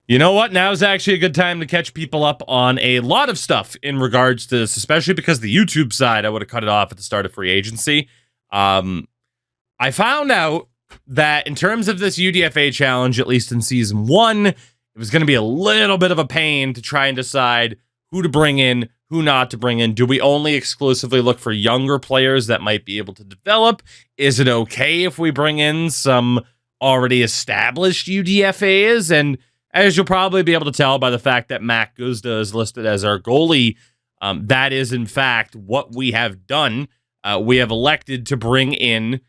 You know what? Now is actually a good time to catch people up on a lot of stuff in regards to this, especially because the YouTube side, I would have cut it off at the start of free agency. I found out that in terms of this UDFA challenge, at least in season 1, it was going to be a little bit of a pain to try and decide who to bring in, who not to bring in. Do we only exclusively look for younger players that might be able to develop? Is it okay if we bring in some already established UDFAs? And as you'll probably be able to tell by the fact that Mac Guzda is listed as our goalie, that is in fact what we have done. We have elected to bring in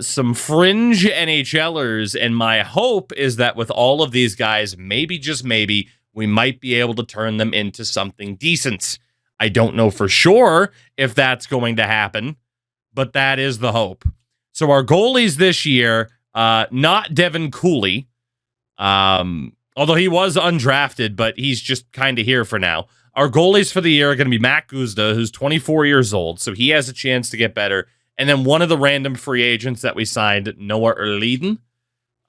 some fringe NHLers, and my hope is that with all of these guys, maybe, just maybe, we might be able to turn them into something decent. I don't know for sure if that's going to happen, but that is the hope. So our goalies this year, not Devin Cooley, although he was undrafted, but he's just kind of here for now. Our goalies for the year are going to be Matt Guzda, who's 24 years old, so he has a chance to get better. And then one of the random free agents that we signed, Noah Erliden,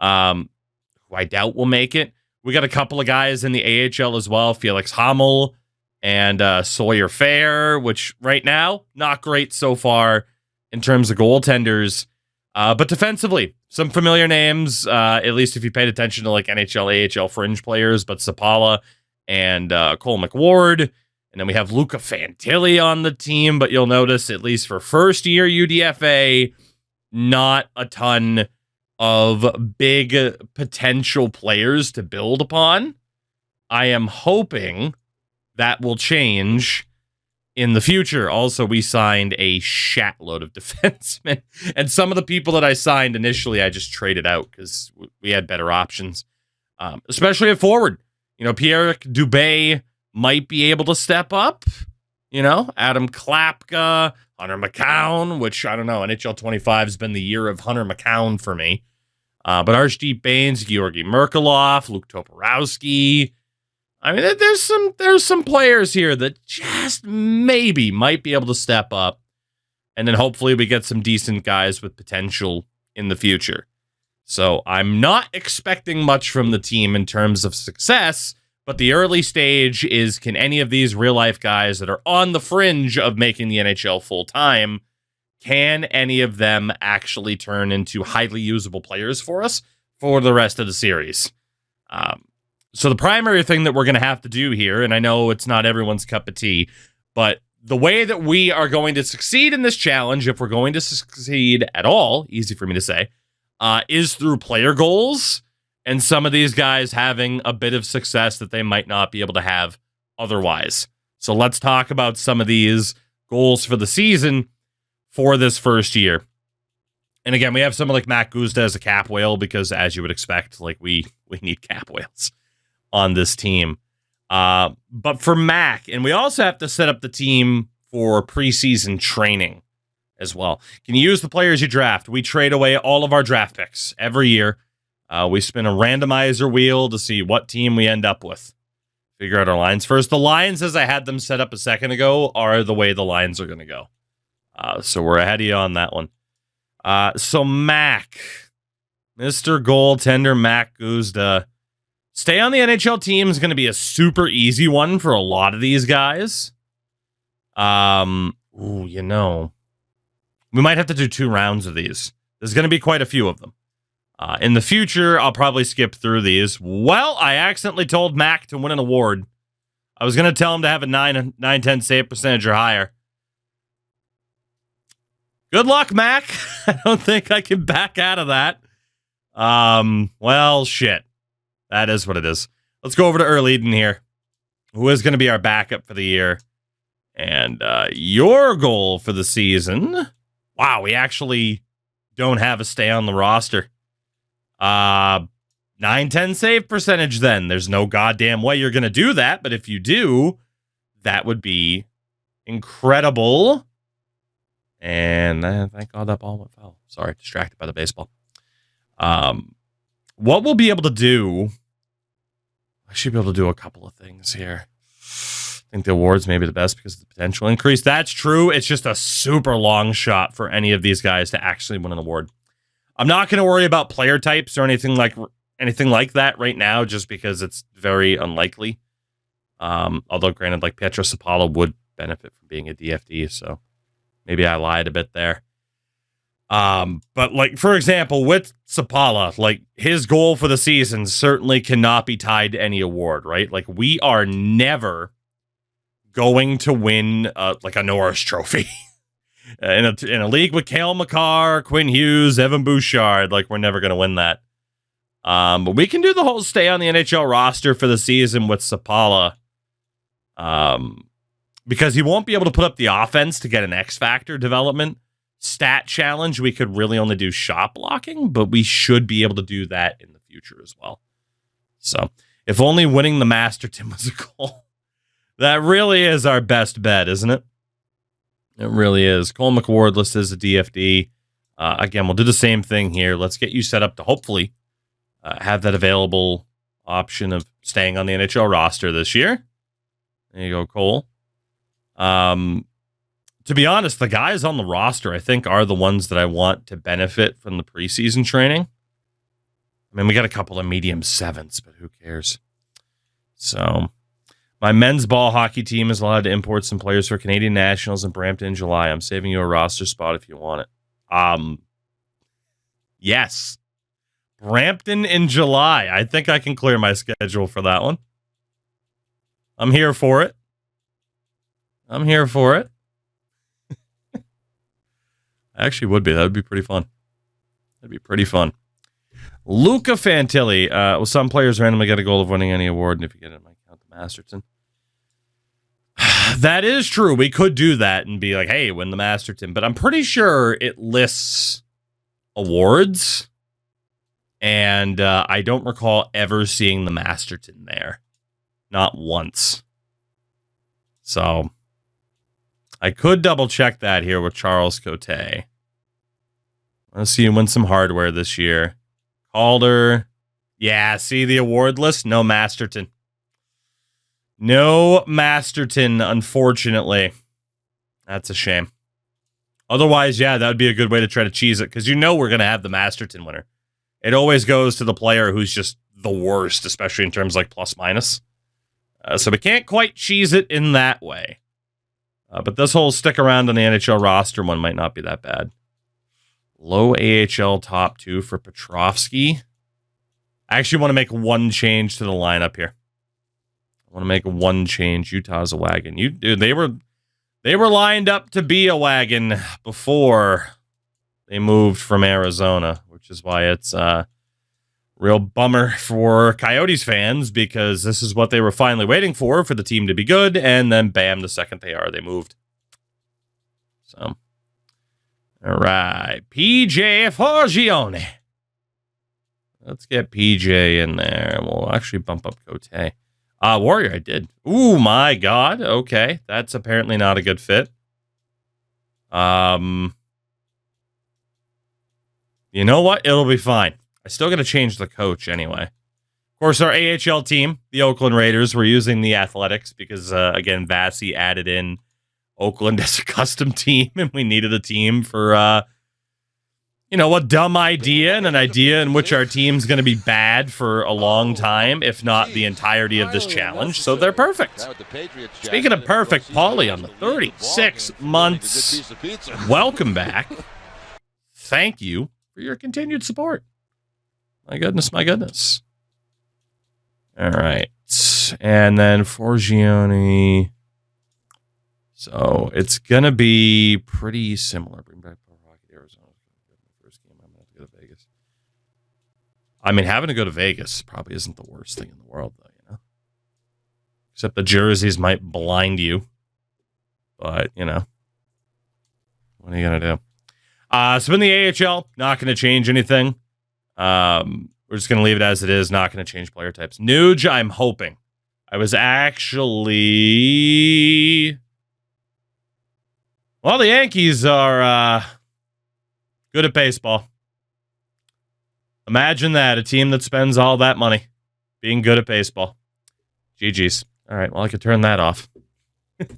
who I doubt will make it. We got a couple of guys in the AHL as well, Felix Hamel and Sawyer Fair, which right now, not great so far in terms of goaltenders. But defensively, some familiar names, at least if you paid attention to like NHL, AHL fringe players, but Sapala and Cole McWard. And then we have Luca Fantilli on the team, but you'll notice, at least for first year UDFA, not a ton of big potential players to build upon. I am hoping that will change in the future. Also, we signed a shatload of defensemen, and some of the people that I signed initially, I just traded out because we had better options, especially at forward. You know, Pierre Dubé might be able to step up. You know, Adam Klapka, Hunter McCown, which I don't know. NHL 25 has been the year of Hunter McCown for me. But Arshdeep Bains, Georgi Merkulov, Luke Toporowski. I mean, there's some players here that just maybe might be able to step up. And then hopefully we get some decent guys with potential in the future. So I'm not expecting much from the team in terms of success, but the early stage is, can any of these real-life guys that are on the fringe of making the NHL full-time, can any of them actually turn into highly usable players for us for the rest of the series? So the primary thing that we're going to have to do here, and I know it's not everyone's cup of tea, but the way that we are going to succeed in this challenge, if we're going to succeed at all, easy for me to say, is through player goals and some of these guys having a bit of success that they might not be able to have otherwise. So let's talk about some of these goals for the season for this first year. And again, we have someone like Matt Guzda as a cap whale because, as you would expect, like we need cap whales on this team. But for Mac, and we also have to set up the team for preseason training as well. Can you use the players you draft? We trade away all of our draft picks every year. We spin a randomizer wheel to see what team we end up with. Figure out our lines first. The lines, as I had them set up a second ago, are the way the lines are going to go. So we're ahead of you on that one. So Mac, Mr. Goaltender Mac Guzda. Stay on the NHL team is going to be a super easy one for a lot of these guys. You know, we might have to do 2 rounds of these. There's going to be quite a few of them. In the future, I'll probably skip through these. Well, I accidentally told Mac to win an award. I was going to tell him to have a 9-10 save percentage or higher. Good luck, Mac. I don't think I can back out of that. Well, shit. That is what it is. Let's go over to Erliden here, who is going to be our backup for the year. And your goal for the season. Wow, we actually don't have a stay on the roster. 9-10 save percentage then. There's no goddamn way you're going to do that, but if you do, that would be incredible. And thank God that ball went foul. Sorry, distracted by the baseball. What we'll be able to do, I should be able to do a couple of things here. I think the awards may be the best because of the potential increase. That's true. It's just a super long shot for any of these guys to actually win an award. I'm not going to worry about player types or anything anything like that right now, just because it's very unlikely. Although, granted, like Pietro Sapala would benefit from being a DFD, so maybe I lied a bit there. But like, for example, with Sapala, like his goal for the season certainly cannot be tied to any award, right? Like we are never going to win like a Norris Trophy in a league with Cale Makar, Quinn Hughes, Evan Bouchard. Like we're never going to win that. But we can do the whole stay on the NHL roster for the season with Sapala. Because he won't be able to put up the offense to get an X Factor development stat challenge. We could really only do shot blocking, but we should be able to do that in the future as well. So if only winning the Masterton was a goal. That really is our best bet, isn't it? It really is. Cole McWardless is a DFD. Again, we'll do the same thing here. Let's get you set up to hopefully have that available option of staying on the NHL roster this year. There you go, Cole. To be honest, the guys on the roster, I think, are the ones that I want to benefit from the preseason training. I mean, we got a couple of medium sevens, but who cares? So, my men's ball hockey team is allowed to import some players for Canadian Nationals in Brampton in July. I'm saving you a roster spot if you want it. Yes. Brampton in July. I think I can clear my schedule for that one. I'm here for it. I'm here for it. Actually would be. That would be pretty fun. That'd be pretty fun. Luca Fantilli. Well, some players randomly get a goal of winning any award, and if you get it, it might count the Masterton. That is true. We could do that and be like, hey, win the Masterton. But I'm pretty sure it lists awards. And I don't recall ever seeing the Masterton there. Not once. So I could double check that here with Charles Cote. Let's see him win some hardware this year. Calder. Yeah, see the award list? No Masterton. No Masterton, unfortunately. That's a shame. Otherwise, yeah, that would be a good way to try to cheese it, because you know we're going to have the Masterton winner. It always goes to the player who's just the worst, especially in terms like plus minus. So we can't quite cheese it in that way. But this whole stick around on the NHL roster one might not be that bad. Low AHL top 2 for Petrovsky. I actually want to make one change to the lineup here. I want to make one change. Utah's a wagon. Dude, they were lined up to be a wagon before they moved from Arizona, which is why it's a real bummer for Coyotes fans, because this is what they were finally waiting for the team to be good, and then bam, the second they moved. So, all right, PJ Forgione. Let's get PJ in there, and we'll actually bump up Cote. Warrior, I did. Ooh, my God. Okay, that's apparently not a good fit. You know what? It'll be fine. I still got to change the coach anyway. Of course, our AHL team, the Oakland Raiders, we're using the Athletics because, again, Vasi added in Oakland as a custom team, and we needed a team for, a dumb idea, and an idea in which our team's going to be bad for a long time, if not the entirety of this challenge. So they're perfect. Speaking of perfect, Paulie on the 36 months. Welcome back. Thank you for your continued support. My goodness, my goodness. All right. And then Forgione. So it's going to be pretty similar. Bring back Rocket Arizona. First game, I'm going to have to go to Vegas. I mean, having to go to Vegas probably isn't the worst thing in the world, though, you know? Except the jerseys might blind you. But, what are you going to do? So in the AHL, not going to change anything. We're just going to leave it as it is. Not going to change player types. Nuge, I'm hoping. I was actually... Well, the Yankees are good at baseball. Imagine that. A team that spends all that money being good at baseball. GG's. All right, well, I could turn that off. But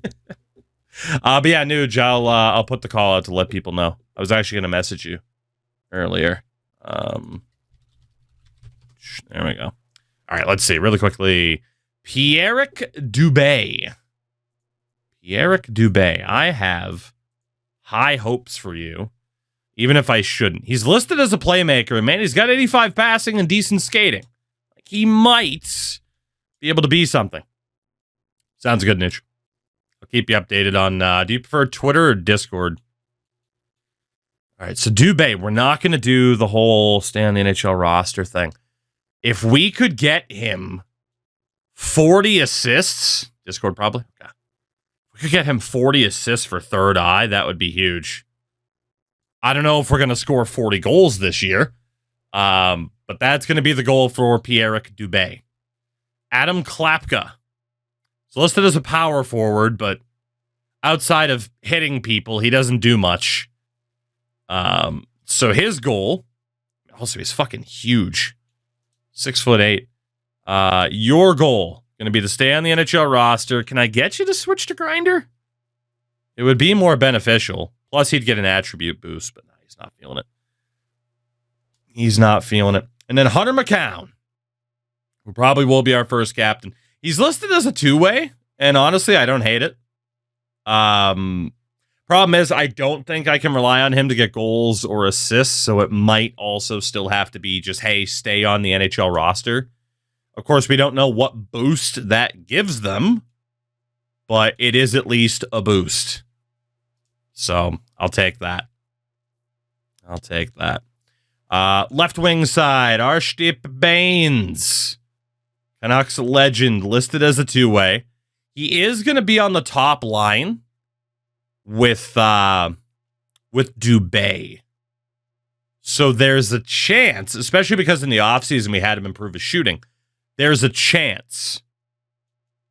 yeah, Nuge, I'll put the call out to let people know. I was actually going to message you earlier. There we go. All right, let's see really quickly. Pierrick Dubé. Pierrick Dubé. I have high hopes for you, even if I shouldn't. He's listed as a playmaker, and man, he's got 85 passing and decent skating. Like, he might be able to be something. Sounds good, Niche. I'll keep you updated on, do you prefer Twitter or Discord? All right, so Dubé, we're not going to do the whole stay on the NHL roster thing. If we could get him 40 assists, Discord probably, okay. If we could get him 40 assists for Third Eye, that would be huge. I don't know if we're going to score 40 goals this year, but that's going to be the goal for Pierrick Dubé. Adam Klapka. It's listed as a power forward, but outside of hitting people, he doesn't do much. So his goal, also he's fucking huge, 6'8". Your goal going to be to stay on the NHL roster. Can I get you to switch to Grinder? It would be more beneficial. Plus he'd get an attribute boost, but no, he's not feeling it. He's not feeling it. And then Hunter McCown, who probably will be our first captain. He's listed as a two-way, and honestly, I don't hate it. Problem is, I don't think I can rely on him to get goals or assists, so it might also still have to be just, hey, stay on the NHL roster. Of course, we don't know what boost that gives them, but it is at least a boost. So, I'll take that. I'll take that. Left wing side, Arshdeep Baines. Canucks legend, listed as a two-way. He is going to be on the top line with Dubé. So there's a chance, especially because in the offseason we had him improve his shooting, there's a chance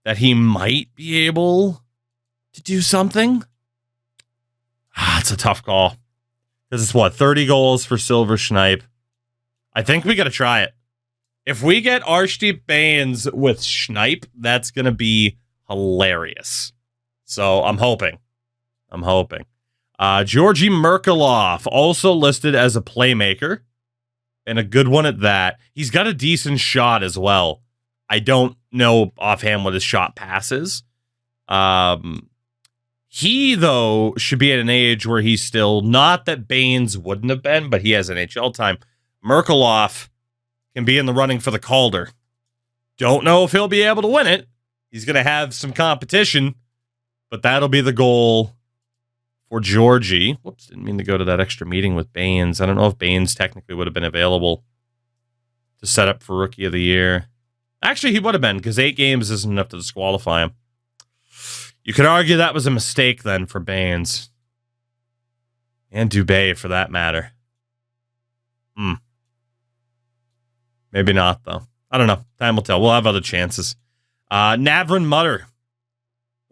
that he might be able to do something. It's a tough call. Because it's what, 30 goals for Silver Schneip. I think we got to try it. If we get Arshdeep Baines with Schneip, that's going to be hilarious. So I'm hoping. Georgi Merkulov, also listed as a playmaker, and a good one at that. He's got a decent shot as well. I don't know offhand what his shot pass is. He, though, should be at an age where he's still, not that Baines wouldn't have been, but he has NHL time. Merkulov can be in the running for the Calder. Don't know if he'll be able to win it. He's going to have some competition, but that'll be the goal for Georgie. Whoops, didn't mean to go to that extra meeting with Baines. I don't know if Baines technically would have been available to set up for Rookie of the Year. Actually, he would have been, because 8 games isn't enough to disqualify him. You could argue that was a mistake then for Baines. And Dubé, for that matter. Maybe not, though. I don't know. Time will tell. We'll have other chances. Navrin Mutter.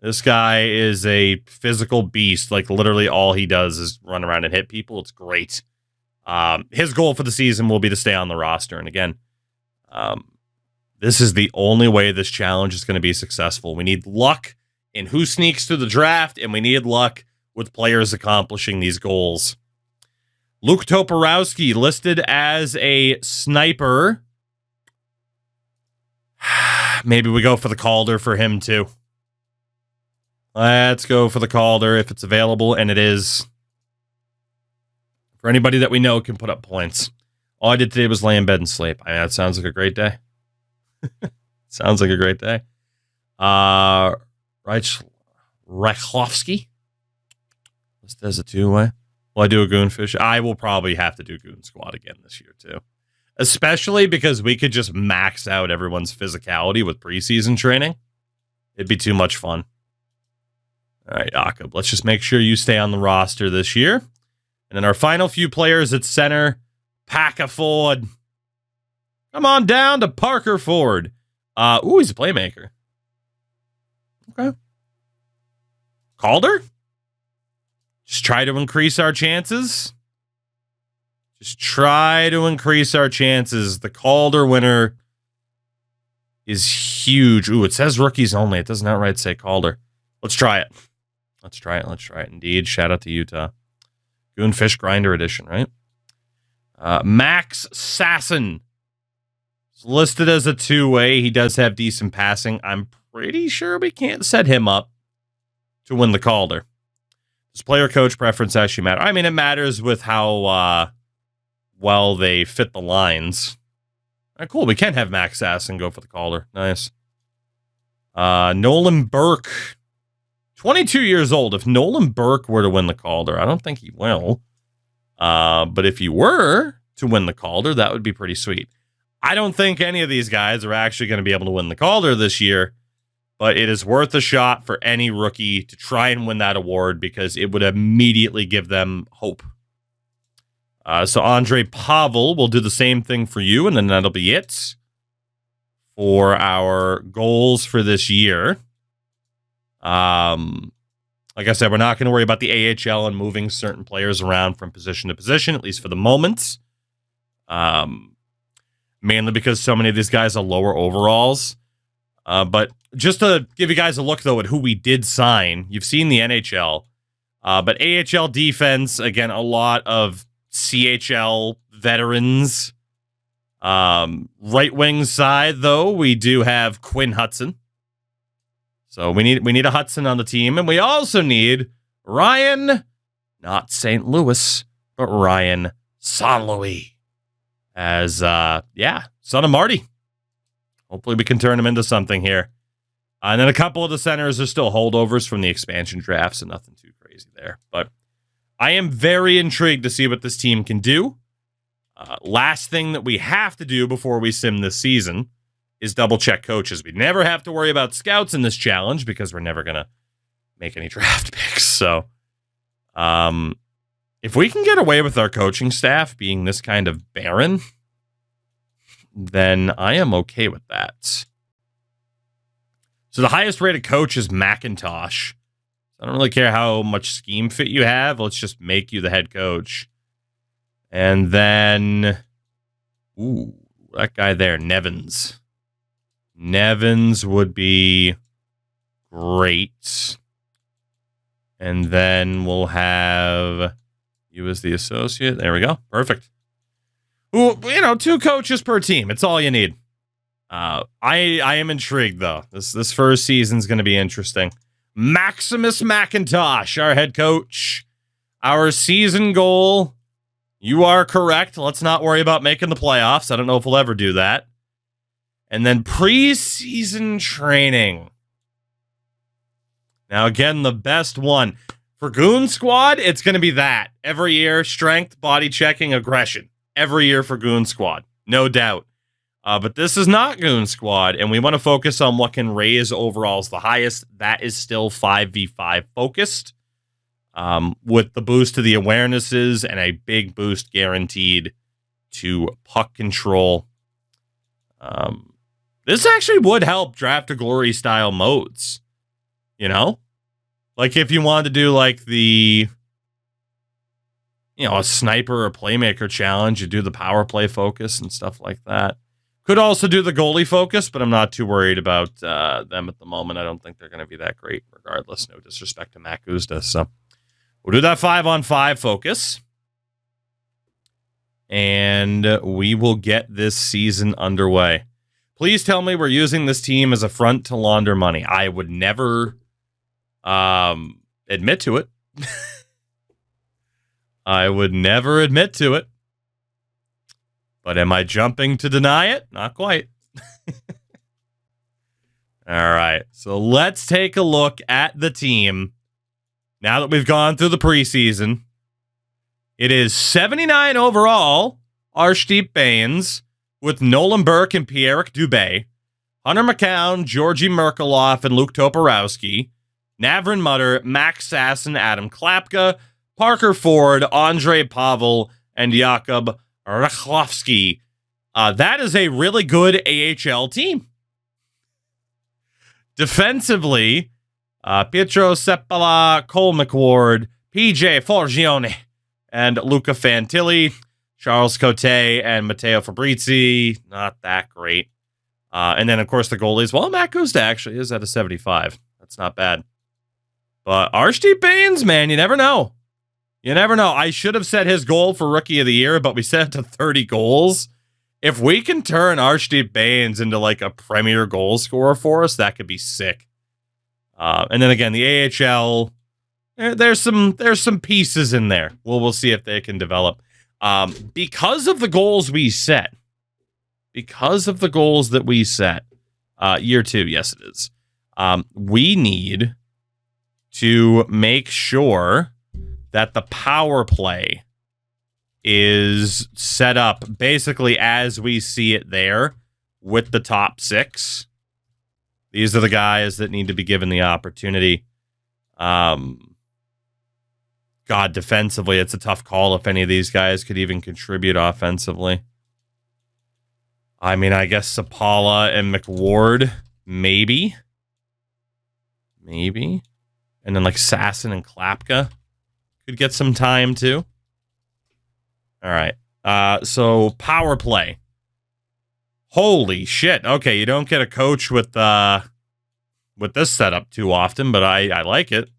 This guy is a physical beast. Like, literally all he does is run around and hit people. It's great. His goal for the season will be to stay on the roster. And again, this is the only way this challenge is going to be successful. We need luck in who sneaks through the draft, and we need luck with players accomplishing these goals. Luke Toporowski, listed as a sniper. Maybe we go for the Calder for him, too. Let's go for the Calder if it's available, and it is. For anybody that we know can put up points. All I did today was lay in bed and sleep. I mean, that sounds like a great day. Sounds like a great day. Reichlovsky. Listed as a two-way. Will I do a Goonfish? I will probably have to do Goon Squad again this year, too. Especially because we could just max out everyone's physicality with preseason training. It'd be too much fun. All right, Jakob, let's just make sure you stay on the roster this year. And then our final few players at center, Packa Ford. Come on down to Parker Ford. He's a playmaker. Okay. Calder? Just try to increase our chances. The Calder winner is huge. Ooh, it says rookies only. It doesn't outright say Calder. Let's try it. Indeed. Shout out to Utah. Goonfish Grinder Edition, right? Max Sasson. listed as a two-way. He does have decent passing. I'm pretty sure we can't set him up to win the Calder. Does player-coach preference actually matter? I mean, it matters with how well they fit the lines. All right, cool. We can have Max Sasson go for the Calder. Nice. Nolan Burke, 22 years old. If Nolan Burke were to win the Calder, I don't think he will. But if he were to win the Calder, that would be pretty sweet. I don't think any of these guys are actually going to be able to win the Calder this year, but it is worth a shot for any rookie to try and win that award because it would immediately give them hope. So Andre Pavel will do the same thing for you, and then that'll be it for our goals for this year. Like I said, we're not going to worry about the AHL and moving certain players around from position to position, at least for the moment. Mainly because so many of these guys are lower overalls. But just to give you guys a look, though, at who we did sign, you've seen the NHL. But AHL defense, again, a lot of CHL veterans. Right wing side, though, we do have Quinn Hudson. So we need a Hudson on the team, and we also need Ryan, not St. Louis, but Ryan St. Louis as son of Marty. Hopefully we can turn him into something here. And then a couple of the centers are still holdovers from the expansion draft, so nothing too crazy there. But I am very intrigued to see what this team can do. Last thing that we have to do before we sim this season is double check coaches. We never have to worry about scouts in this challenge because we're never going to make any draft picks. So if we can get away with our coaching staff being this kind of barren, then I am okay with that. So the highest rated coach is McIntosh. I don't really care how much scheme fit you have. Let's just make you the head coach. And then, that guy there, Nevins. Nevins would be great. And then we'll have you as the associate. There we go. Perfect. Ooh, 2 coaches per team. It's all you need. I am intrigued, though. This first season's going to be interesting. Maximus McIntosh, our head coach. Our season goal, you are correct. Let's not worry about making the playoffs. I don't know if we'll ever do that. And then preseason training. Now, again, the best one. For Goon Squad, it's going to be that. Every year, strength, body checking, aggression. Every year for Goon Squad. No doubt. But this is not Goon Squad, and we want to focus on what can raise overalls the highest. That is still 5v5 focused, with the boost to the awarenesses and a big boost guaranteed to puck control. This actually would help Draft to Glory style modes. Like if you wanted to do like the, a sniper or playmaker challenge, you do the power play focus and stuff like that. Could also do the goalie focus, but I'm not too worried about them at the moment. I don't think they're going to be that great regardless. No disrespect to Matt Guzda. So we'll do that 5-on-5 focus. And we will get this season underway. Please tell me we're using this team as a front to launder money. I would never admit to it. I would never admit to it. But am I jumping to deny it? Not quite. All right. So let's take a look at the team. Now that we've gone through the preseason, it is 79 overall, Arshdeep Bains, with Nolan Burke and Pierrick Dubé, Hunter McCown, Georgi Merkeloff, and Luke Toporowski, Navrin Mutter, Max Sasson, Adam Klapka, Parker Ford, Andre Pavel, and Jakub Rachlovsky. That is a really good AHL team. Defensively, Pietro Seppala, Cole McWard, PJ Forgione, and Luca Fantilli, Charles Cote, and Matteo Fabrizi. Not that great. And then, of course, the goalies. Well, Matt Guzda actually is at a 75. That's not bad. But Arshdeep Bains, man, you never know. You never know. I should have set his goal for Rookie of the Year, but we set it to 30 goals. If we can turn Archdeep Baines into like a premier goal scorer for us, that could be sick. And then again, the AHL, there's some pieces in there. We'll see if they can develop. Because of the goals we set. Because of the goals that we set. Year 2, yes it is. We need to make sure that the power play is set up basically as we see it there with the top 6. These are the guys that need to be given the opportunity. God, defensively, it's a tough call if any of these guys could even contribute offensively. I mean, I guess Sapala and McWard, maybe. Maybe. And then like Sasson and Klapka could get some time too. All right. So power play. Holy shit. Okay, you don't get a coach with this setup too often, but I like it.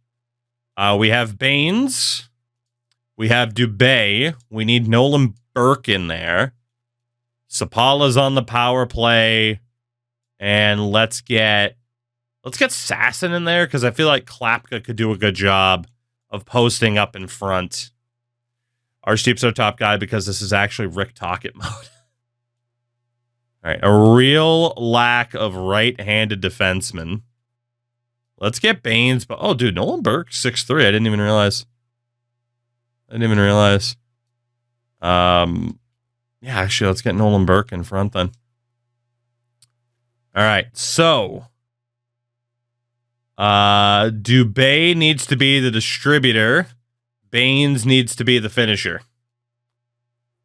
We have Baines. We have Dubé. We need Nolan Burke in there. Sapala's on the power play. And let's get Sasson in there, because I feel like Klapka could do a good job of posting up in front. Archdeep's our top guy because this is actually Rick Tocchet mode. All right, a real lack of right-handed defensemen. Let's get Baines, but oh, dude, Nolan Burke, 6'3". I didn't even realize. Yeah, actually, let's get Nolan Burke in front then. All right, so Dubé needs to be the distributor. Baines needs to be the finisher.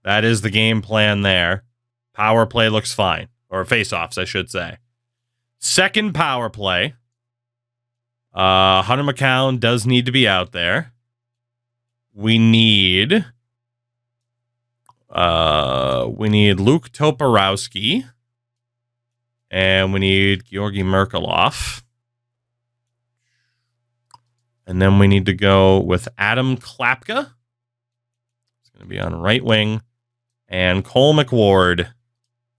That is the game plan there. Power play looks fine. Or face-offs, I should say. Second power play. Hunter McCown does need to be out there. We need Luke Toporowski. And we need Georgi Merkulov. And then we need to go with Adam Klapka. It's going to be on right wing. And Cole McWard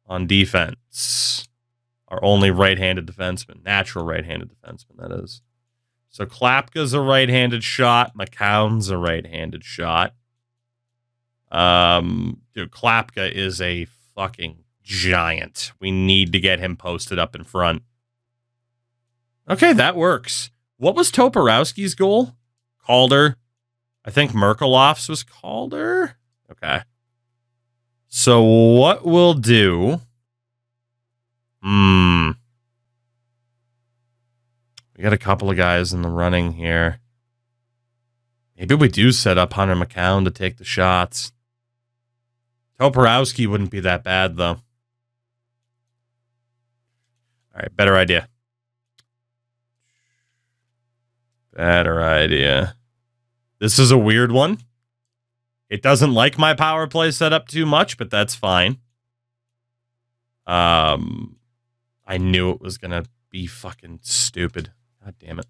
on defense. Our only right-handed defenseman. Natural right-handed defenseman, that is. So Klapka's a right-handed shot. McCown's a right-handed shot. Dude, Klapka is a fucking giant. We need to get him posted up in front. Okay, that works. What was Toporowski's goal? Calder. I think Merkulov's was Calder. Okay. So what we'll do... We got a couple of guys in the running here. Maybe we do set up Hunter McCown to take the shots. Toporowski wouldn't be that bad, though. All right, better idea. Better idea. This is a weird one. It doesn't like my power play setup too much, but that's fine. I knew it was going to be fucking stupid. God damn it.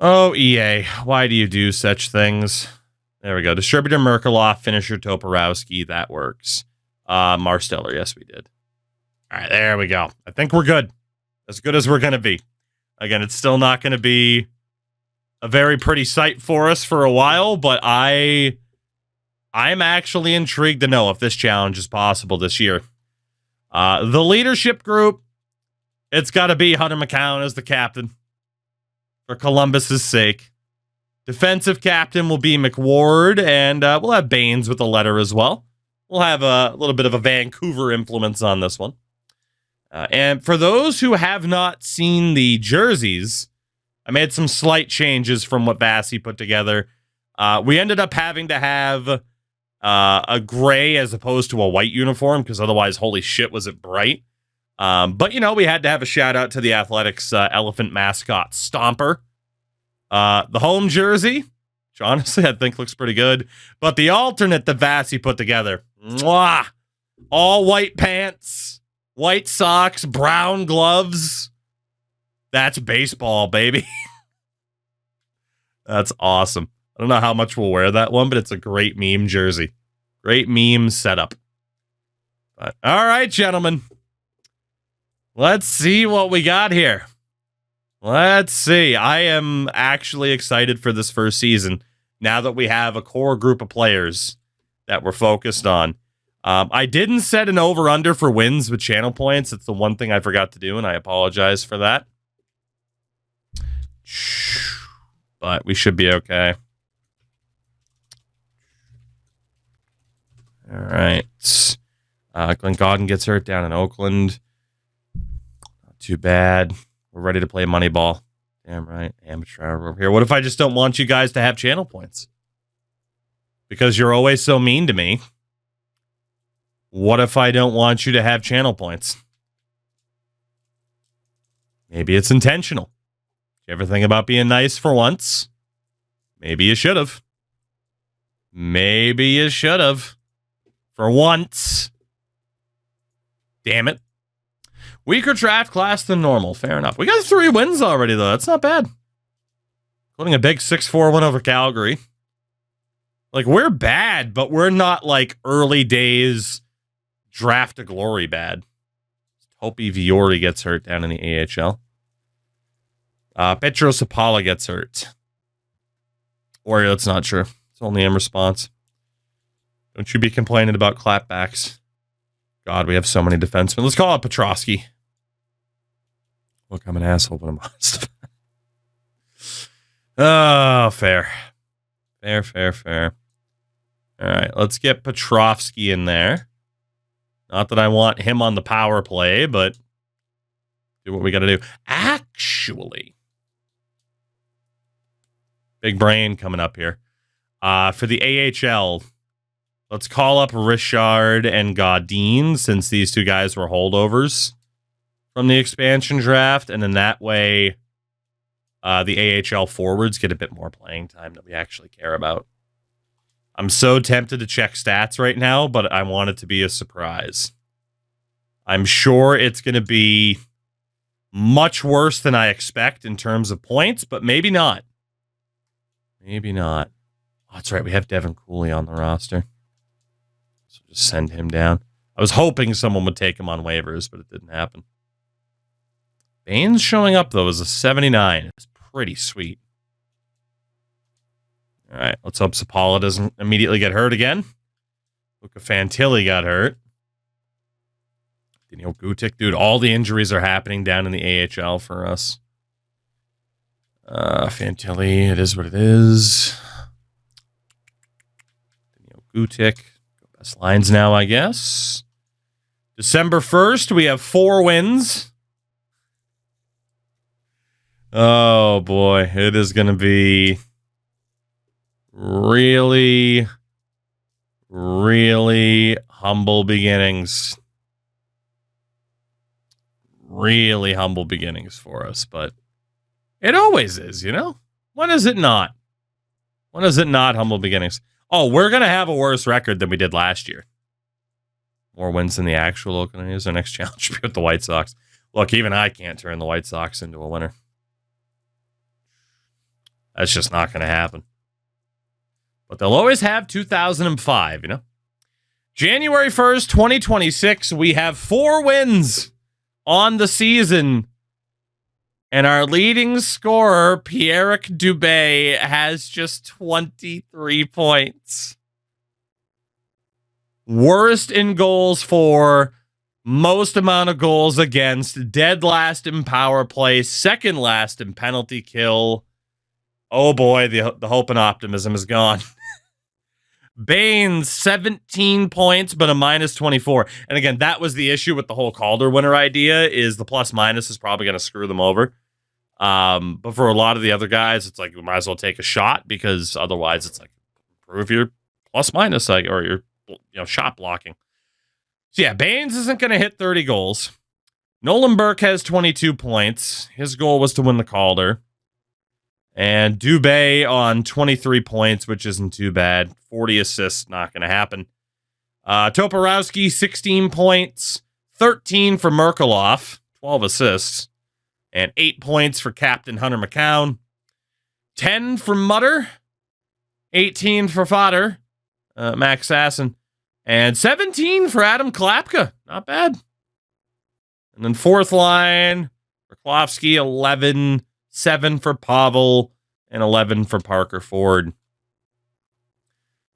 Oh, EA. Why do you do such things? There we go. Distributor Merkulov, finisher Toporowski. That works. Marsteller. Yes, we did. All right, there we go. I think we're good. As good as we're going to be. Again, it's still not going to be a very pretty sight for us for a while, but I'm actually intrigued to know if this challenge is possible this year. The leadership group, it's got to be Hunter McCown as the captain for Columbus's sake. Defensive captain will be McWard, and we'll have Baines with a letter as well. We'll have a little bit of a Vancouver influence on this one. And for those who have not seen the jerseys, I made some slight changes from what Vassy put together. We ended up having to have a gray as opposed to a white uniform, because otherwise, holy shit, was it bright. But, you know, we had to have a shout out to the Athletics elephant mascot, Stomper. The home jersey, which honestly I think looks pretty good. But the alternate that Vassy put together, mwah, all white pants, white socks, brown gloves. That's baseball, baby. That's awesome. I don't know how much we'll wear that one, but it's a great meme jersey. Great meme setup. But all right, gentlemen. Let's see what we got here. Let's see. I am actually excited for this first season now that we have a core group of players that we're focused on. I didn't set an over-under for wins with channel points. It's the one thing I forgot to do, and I apologize for that. But we should be okay. All right. Glenn Gaudin gets hurt down in Oakland. Not too bad. We're ready to play Moneyball. Damn right. Amateur hour over here. What if I just don't want you guys to have channel points? Because you're always so mean to me. What if I don't want you to have channel points? Maybe it's intentional. You ever think about being nice for once? Maybe you should have. Maybe you should have. For once. Damn it. Weaker draft class than normal. Fair enough. We got 3 wins already, though. That's not bad. Including a big 6-4 win over Calgary. Like, we're bad, but we're not, like, early days draft to glory bad. Hopi Viore gets hurt down in the AHL. Petro Sapala gets hurt. Or that's not true. It's only in response. Don't you be complaining about clapbacks. God, we have so many defensemen. Let's call it Petrosky. Look, I'm an asshole, but I'm honest. Oh, fair. Fair. All right, let's get Petrovsky in there. Not that I want him on the power play, but do what we got to do. Actually, big brain coming up here. For the AHL, let's call up Richard and Gaudin, since these 2 guys were holdovers from the expansion draft, and then that way the AHL forwards get a bit more playing time that we actually care about. I'm so tempted to check stats right now, but I want it to be a surprise. I'm sure it's going to be much worse than I expect in terms of points, but maybe not. Maybe not. Oh, that's right. We have Devin Cooley on the roster. So just send him down. I was hoping someone would take him on waivers, but it didn't happen. Baines showing up, though, as a 79. It's pretty sweet. All right, let's hope Sapala doesn't immediately get hurt again. Luca Fantilli got hurt. Daniel Gutic. Dude, all the injuries are happening down in the AHL for us. Fantilli, it is what it is. Daniel Gutic. Best lines now, I guess. December 1st, we have 4 wins. Oh, boy. It is going to be really, really humble beginnings. Really humble beginnings for us, but it always is, you know? When is it not? When is it not humble beginnings? Oh, we're going to have a worse record than we did last year. More wins than the actual Oakland. Here's our next challenge with the White Sox. Look, even I can't turn the White Sox into a winner. That's just not going to happen. But they'll always have 2005, you know? January 1st, 2026, we have 4 wins on the season. And our leading scorer, Pierre Dubé, has just 23 points. Worst in goals for, most amount of goals against, dead last in power play, second last in penalty kill. Oh boy, the hope and optimism is gone. Baines, 17 points, but a minus 24. And again, that was the issue with the whole Calder winner idea, is the plus minus is probably going to screw them over. But for a lot of the other guys, it's like, we might as well take a shot, because otherwise it's like, prove your plus minus, like, or your shot blocking. So yeah, Baines isn't going to hit 30 goals. Nolan Burke has 22 points. His goal was to win the Calder. And Dubé on 23 points, which isn't too bad. 40 assists, not going to happen. Toporowski, 16 points. 13 for Merkelov, 12 assists. And 8 points for Captain Hunter McCown. 10 for Mutter. 18 for Fodder, Max Sasson. And 17 for Adam Klapka. Not bad. And then fourth line, Roklovsky, 11, 7 for Pavel, and 11 for Parker Ford.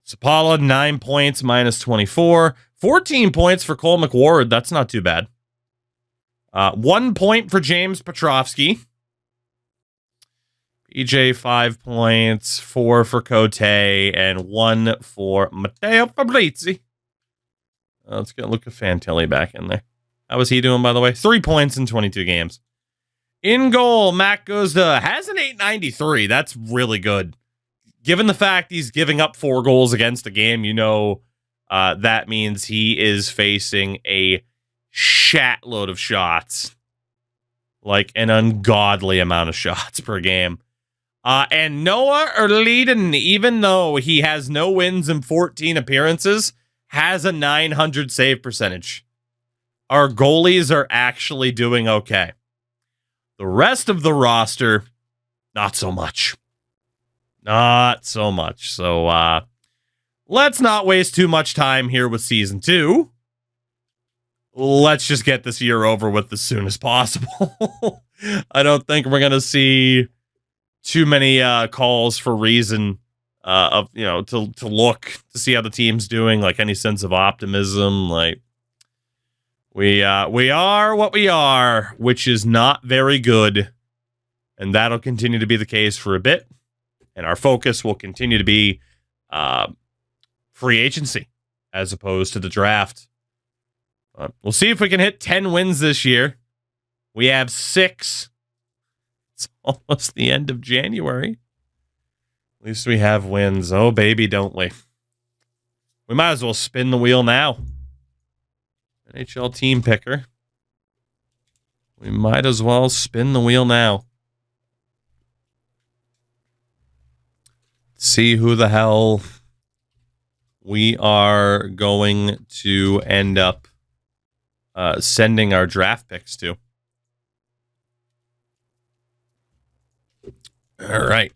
Sapala, 9 points, minus 24. 14 points for Cole McWard. That's not too bad. 1 point for James Petrovsky. PJ, 5 points, 4 for Cote, and 1 for Matteo Fabrizi. Let's get Luca Fantilli back in there. How was he doing, by the way? 3 points in 22 games. In goal, Matt Guzda has an 893. That's really good. Given the fact he's giving up 4 goals against a game, you know that means he is facing a shatload of shots. Like an ungodly amount of shots per game. And Noah Erliden, even though he has no wins in 14 appearances, has a 900 save percentage. Our goalies are actually doing okay. The rest of the roster, not so much. Not so much. So let's not waste too much time here with season 2. Let's just get this year over with as soon as possible. I don't think we're going to see too many calls for reason to look to see how the team's doing, like any sense of optimism. Like we are what we are, which is not very good, and that'll continue to be the case for a bit. And our focus will continue to be free agency as opposed to the draft. We'll see if we can hit 10 wins this year. We have 6. It's almost the end of January. At least we have wins. Oh, baby, don't we? We might as well spin the wheel now. NHL team picker. We might as well spin the wheel now. See who the hell we are going to end up sending our draft picks to. All right.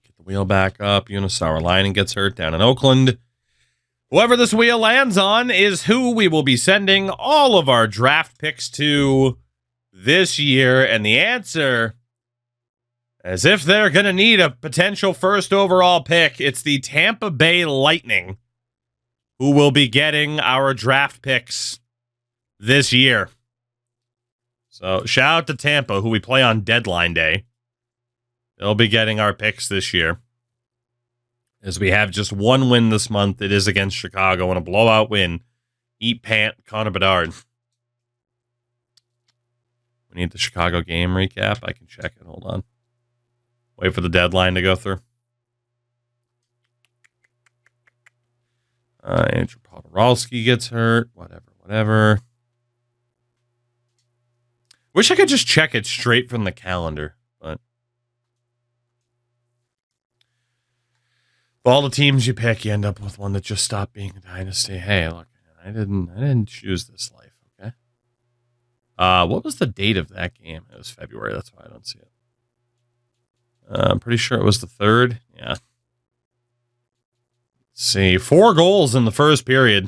Get the wheel back up. Unisaur Lining gets hurt down in Oakland. Whoever this wheel lands on is who we will be sending all of our draft picks to this year. And the answer, as if they're going to need a potential first overall pick, it's the Tampa Bay Lightning who will be getting our draft picks this year. So shout out to Tampa, who we play on deadline day. They'll be getting our picks this year. As we have just 1 win this month. It is against Chicago in a blowout win. Eat pant, Connor Bedard. We need the Chicago game recap. I can check it. Hold on. Wait for the deadline to go through. Andrew Podorowski gets hurt. Whatever. Wish I could just check it straight from the calendar, but of all the teams you pick, you end up with one that just stopped being a dynasty. Hey, look, I didn't choose this life, okay? What was the date of that game? It was February. That's why I don't see it. I'm pretty sure it was the 3rd. Yeah. Let's see, 4 goals in the first period.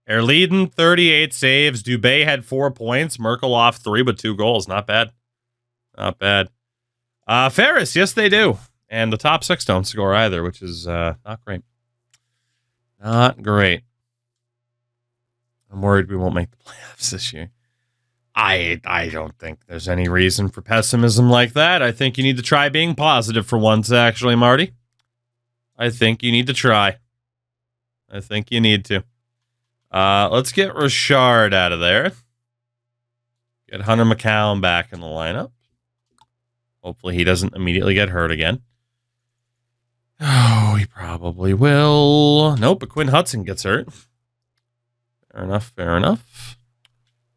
Erliden, 38 saves. Dubé had 4 points. Merkelhoff, 3 with 2 goals. Not bad. Not bad. Ferris, yes, they do. And the top 6 don't score either, which is not great. Not great. I'm worried we won't make the playoffs this year. I don't think there's any reason for pessimism like that. I think you need to try being positive for once, actually, Marty. I think you need to try. I think you need to. Let's get Richard out of there. Get Hunter McCown back in the lineup. Hopefully he doesn't immediately get hurt again. Oh, he probably will. Nope, but Quinn Hudson gets hurt. Fair enough.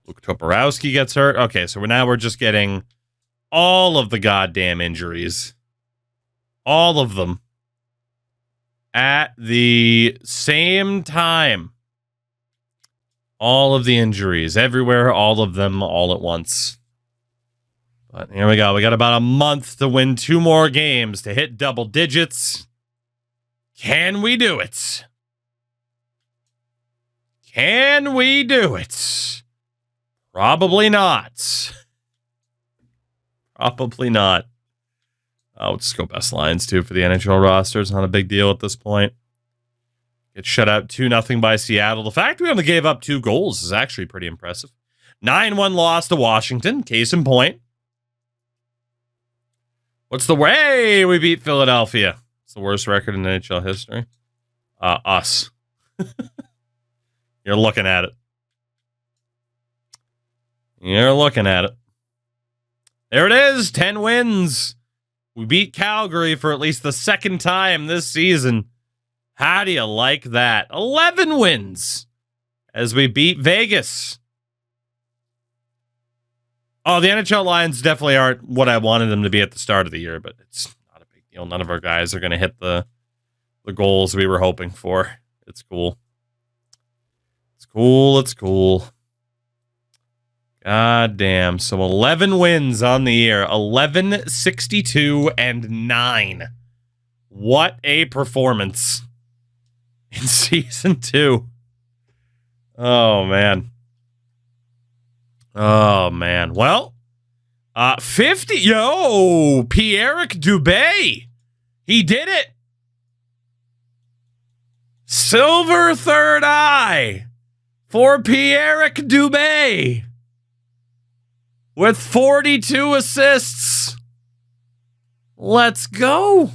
Luke Toporowski gets hurt. Okay, so now we're just getting all of the goddamn injuries. All of them. At the same time. All of the injuries. Everywhere, all of them, all at once. But here we go. We got about a month to win 2 more games to hit double digits. Can we do it? Can we do it? Probably not. Probably not. Oh, let's go best lines, too, for the NHL roster. It's not a big deal at this point. Get shut out 2-0 by Seattle. The fact we only gave up 2 goals is actually pretty impressive. 9-1 loss to Washington. Case in point. What's the way we beat Philadelphia? It's the worst record in NHL history. Us. You're looking at it. You're looking at it. There it is. 10 wins. We beat Calgary for at least the second time this season. How do you like that? 11 wins as we beat Vegas. Oh, the NHL lines definitely aren't what I wanted them to be at the start of the year, but it's not a big deal. None of our guys are going to hit the goals we were hoping for. It's cool. It's cool. It's cool. God damn. So 11 wins on the year. 11, 62, and 9. What a performance in season 2. Oh, man. Oh, man. Well, 50. Yo, Pierre-Eric Dubé. He did it. Silver third eye for Pierre-Eric Dubé with 42 assists. Let's go.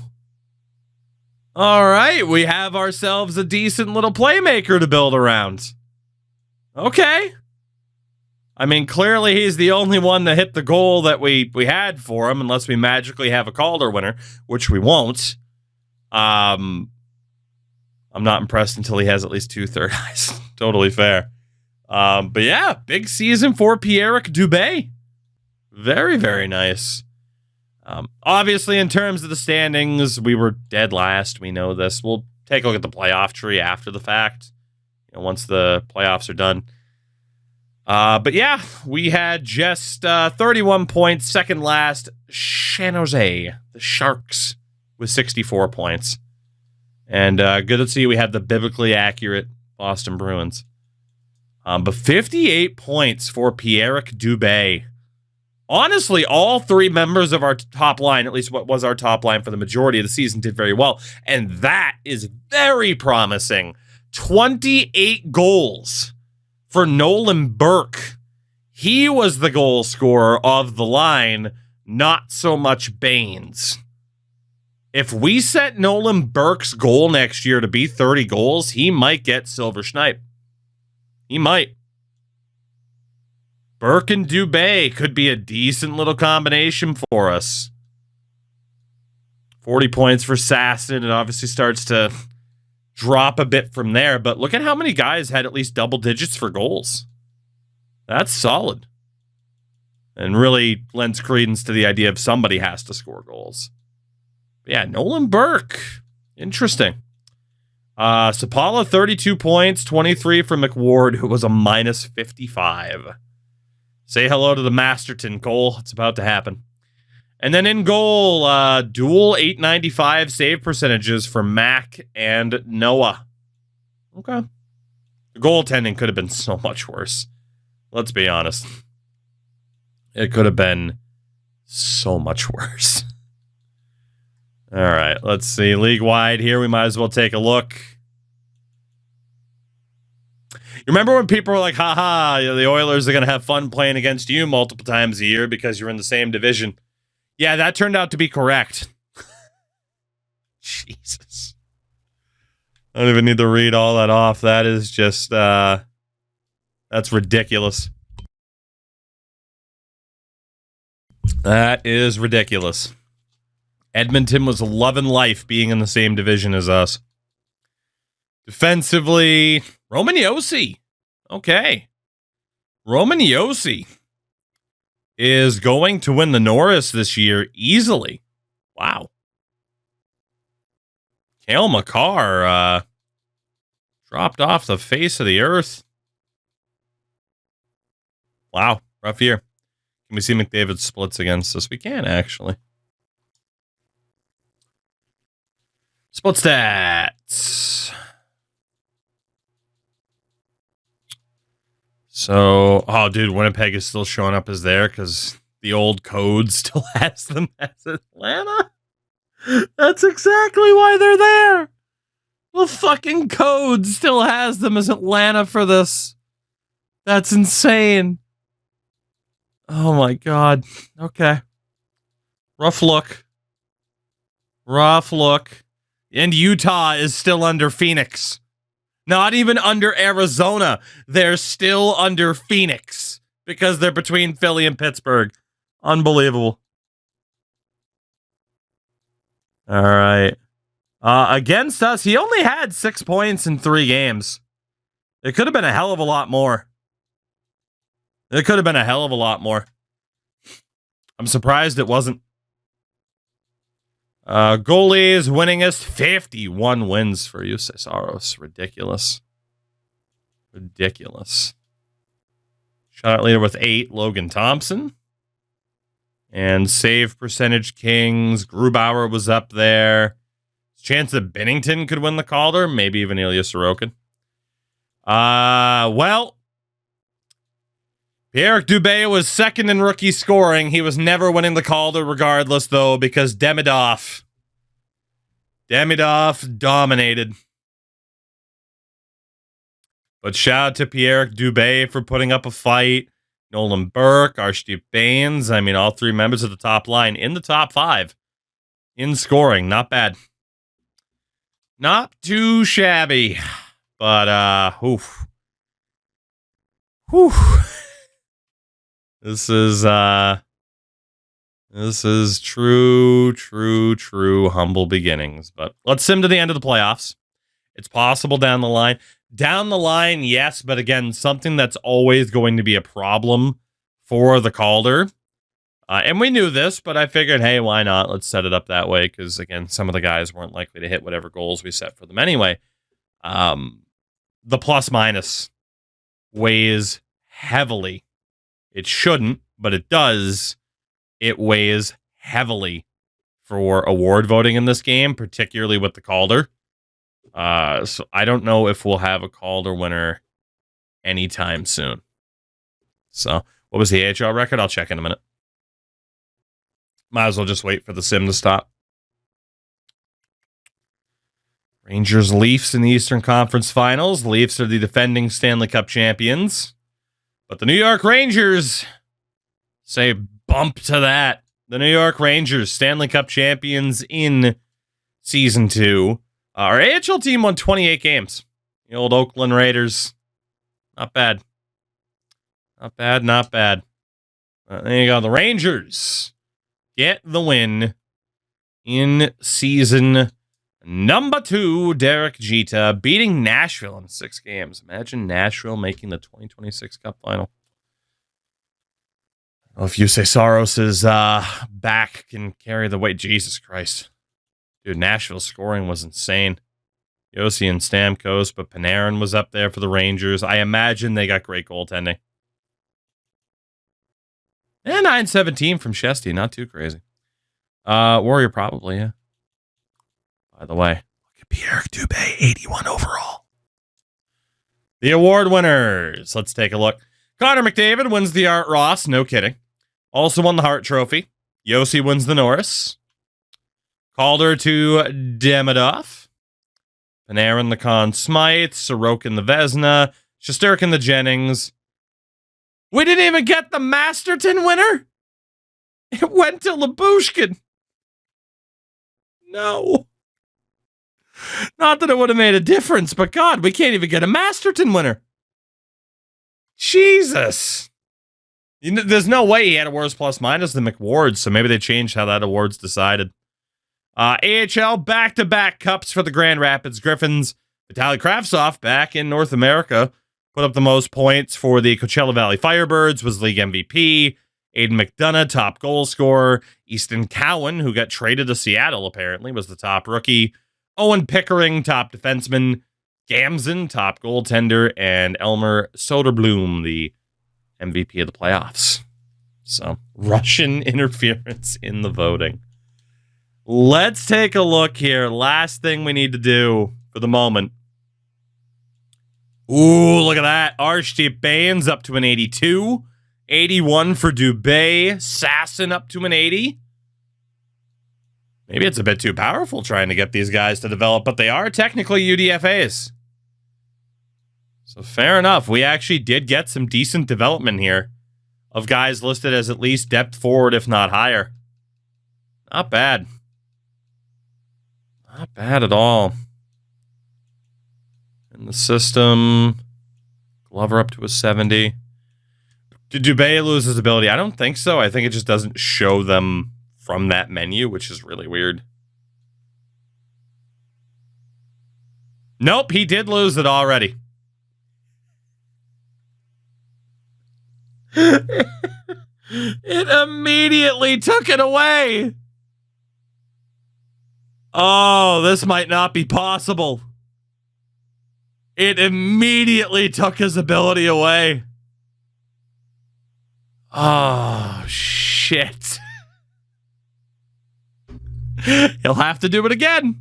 All right, we have ourselves a decent little playmaker to build around. Okay. I mean, clearly he's the only one to hit the goal that we had for him, unless we magically have a Calder winner, which we won't. I'm not impressed until he has at least 2 third eyes. Totally fair. But yeah, big season for Pierre-Eric Dubé. Very, very nice. Obviously, in terms of the standings, we were dead last. We know this. We'll take a look at the playoff tree after the fact, once the playoffs are done. But yeah, we had just 31 points. Second last, San Jose, the Sharks, with 64 points. And good to see we had the biblically accurate Boston Bruins. But 58 points for Pierre-Eric Dubé. Honestly, all 3 members of our top line, at least what was our top line for the majority of the season, did very well. And that is very promising. 28 goals for Nolan Burke. He was the goal scorer of the line, not so much Baines. If we set Nolan Burke's goal next year to be 30 goals, he might get Silver Schnipe. He might. Burke and Dubé could be a decent little combination for us. 40 points for Sasson. It obviously starts to drop a bit from there, but look at how many guys had at least double digits for goals. That's solid. And really lends credence to the idea of somebody has to score goals. But yeah, Nolan Burke. Interesting. Sapala, 32 points, 23 for McWard, who was a minus 55. Say hello to the Masterton, Cole. It's about to happen. And then in goal, dual 895 save percentages for Mac and Noah. Okay. The goaltending could have been so much worse. Let's be honest. It could have been so much worse. All right, let's see. League-wide here, we might as well take a look. You remember when people were like, haha, the Oilers are going to have fun playing against you multiple times a year because you're in the same division? Yeah, that turned out to be correct. Jesus. I don't even need to read all that off. That is just, that's ridiculous. That is ridiculous. Edmonton was loving life being in the same division as us. Defensively, Roman Josi. Okay. Roman Josi is going to win the Norris this year easily. Wow. Cale Makar dropped off the face of the earth. Wow. Rough year. Can we see McDavid splits against us? We can, actually. Split stats. So, oh, dude, Winnipeg is still showing up as there because the old code still has them as Atlanta. That's exactly why they're there. The fucking code still has them as Atlanta for this. That's insane. Oh my God. Okay. Rough look. And Utah is still under Phoenix. Not even under Arizona. They're still under Phoenix because they're between Philly and Pittsburgh. Unbelievable. All right. Against us, he only had 6 points in 3 games. It could have been a hell of a lot more. I'm surprised it wasn't. Goalies winningest, 51 wins for Jussi Saros. Ridiculous. Shot leader with 8, Logan Thompson. And save percentage kings, Grubauer was up there. Chance that Binnington could win the Calder, maybe even Ilya Sorokin. Well, Pierre Dubé was second in rookie scoring. He was never winning the Calder regardless, though, because Demidov dominated. But shout out to Pierre Dubé for putting up a fight. Nolan Burke, Arshdeep Baines. I mean, all 3 members of the top line in the top 5 in scoring. Not bad. Not too shabby. But, oof. Whew. This is true humble beginnings. But let's sim to the end of the playoffs. It's possible down the line. Down the line, yes, but again, something that's always going to be a problem for the Calder. And we knew this, but I figured, hey, why not? Let's set it up that way because, again, some of the guys weren't likely to hit whatever goals we set for them anyway. The plus-minus weighs heavily. It shouldn't, but it does. It weighs heavily for award voting in this game, particularly with the Calder. So I don't know if we'll have a Calder winner anytime soon. So what was the AHL record? I'll check in a minute. Might as well just wait for the sim to stop. Rangers Leafs in the Eastern Conference Finals. Leafs are the defending Stanley Cup champions. But the New York Rangers say bump to that. The New York Rangers, Stanley Cup champions in Season 2. Our AHL team won 28 games. The old Oakland Raiders. Not bad. There you go. The Rangers get the win in Season number 2. Derek Jeter beating Nashville in 6 games. Imagine Nashville making the 2026 Cup final. Well, if Jussi Saros' back can carry the weight, Jesus Christ. Dude, Nashville's scoring was insane. Yossi and Stamkos, but Panarin was up there for the Rangers. I imagine they got great goaltending. And 9-17 from Shesty, not too crazy. Warrior probably, yeah. By the way, look at Pierre Dubé, 81 overall. The award winners. Let's take a look. Connor McDavid wins the Art Ross, no kidding. Also won the Hart Trophy. Yossi wins the Norris. Calder to Demidov. Panarin the Conn Smythe. Sorokin the Vezina. Shesterkin the Jennings. We didn't even get the Masterton winner. It went to Lyubushkin. No. Not that it would have made a difference, but God, we can't even get a Masterton winner. Jesus. There's no way he had a worse plus minus than McWard, so maybe they changed how that award's decided. AHL back-to-back cups for the Grand Rapids Griffins. Vitaly Kravtsov back in North America. Put up the most points for the Coachella Valley Firebirds, was league MVP. Aiden McDonough, top goal scorer. Easton Cowan, who got traded to Seattle, apparently, was the top rookie. Owen Pickering, top defenseman. Gamzin, top goaltender. And Elmer Soderblom, the MVP of the playoffs. So, Russian interference in the voting. Let's take a look here. Last thing we need to do for the moment. Ooh, look at that. Archetypes up to an 82. 81 for Dubé. Sasson up to an 80. Maybe it's a bit too powerful trying to get these guys to develop, but they are technically UDFAs. So fair enough. We actually did get some decent development here of guys listed as at least depth forward, if not higher. Not bad. Not bad at all. In the system, Glover up to a 70. Did Dubé lose his ability? I don't think so. I think it just doesn't show them from that menu, which is really weird. Nope, he did lose it already. It immediately took it away. Oh, this might not be possible. It immediately took his ability away. Oh, shit. He'll have to do it again.